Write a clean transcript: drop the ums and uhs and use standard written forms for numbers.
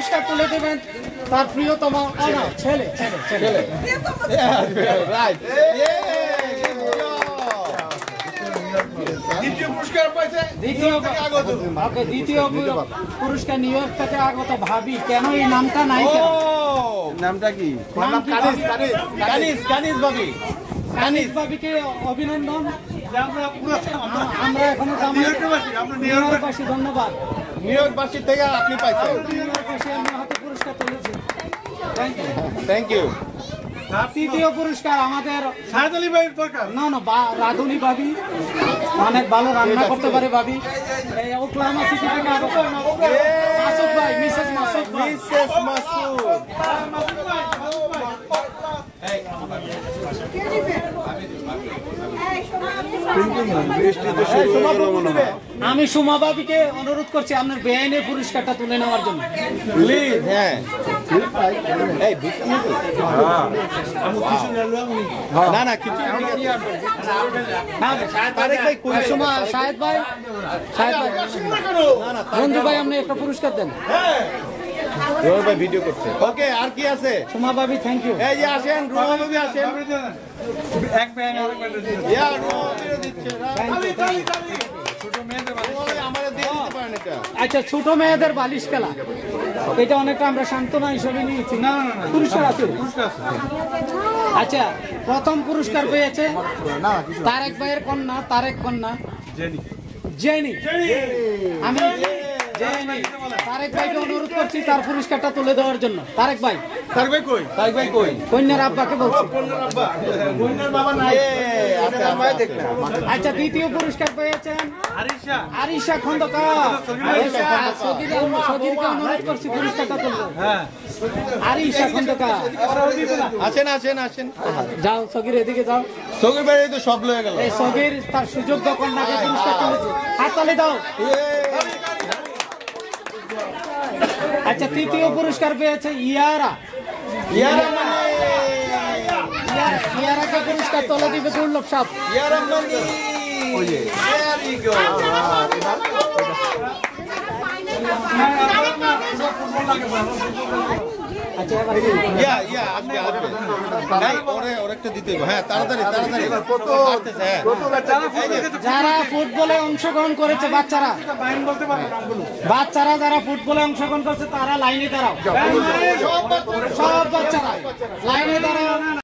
পুরস্কার তুলে দেবেন তার প্রিয়তম ছেলে ছেলে ছেলে রাইট দ্বিতীয় পুরস্কার নিউ ইয়র্ক থেকে আগত ভাবি কেন এই নামটা নাই নামটা কি কানিজ ভাবি কানিজ ভাবিকে অভিনন্দন আমরা এখনো নিউ ইয়র্কবাসী ধন্যবাদ নিউ ইয়র্কবাসী থেকে আপনি পাইছেন নিউ ইয়র্কবাসী আমি হাতে পুরস্কার তুলেছি থ্যাংক ইউ তৃতীয় পুরস্কার আমাদের না রাধুনি ভাবি অনেক ভালো রান্না করতে পারে ভাবি ওকলাহোমা সিটি থেকে আগত মাসুদ ভাই মিসেস মাসুদ আমি সুমা ভাবিকে অনুরোধ করছি আপনার বেআইনের পুরস্কারটা তুলে নেওয়ার জন্য প্লিজ হ্যাঁ না না কিছু শাহেদ ভাই রঞ্জু ভাই আপনি একটা পুরস্কার দেন ভিডিও করছে ওকে আর কি আছে সুমা ভাবি থ্যাংক ইউ এই যে আসেন রুমা ভাবি আসেন এক ব্যাং ইয়া রুমা ভাবি দিচ্ছে আচ্ছা ছোট মেয়েদের বালিশ খেলা এটা অনেকটা আমরা সান্ত্বনা হিসেবে নিয়েছি না পুরস্কার আছে আচ্ছা প্রথম পুরস্কার পেয়েছে তারেক ভাইয়ের কন্যা তারেক কন্যা জেনি আমি তারেক ভাইকে অনুরোধ করছি তার পুরস্কারটা তুলে দেওয়ার জন্য তারেক ভাই কই কন্যার আব্বাকে বলছি আচ্ছা দ্বিতীয় পুরস্কার পেয়েছেন আরিশা খন্দকার সগিরকে অনুরোধ করছি পুরস্কারটা তুলবে আরিশা খন্দকার আসেন যাও সগির এদিকে যাও সগির ভাই তো সব লয়ে গেল এই সগির তার সুযোগ্য কন্যাকে পুরস্কার তুলেছে হাততালি দাও আচ্ছা তৃতীয় পুরস্কার পেয়েছে ইয়ারাকে পুরস্কার তুলে দিবে দুর্লভ সাপ যারা ফুটবলে অংশগ্রহণ করেছে বাচ্চারা যারা ফুটবলে অংশগ্রহণ করছে তারা লাইনে দাঁড়াও সব বাচ্চারা লাইনে দাঁড়াও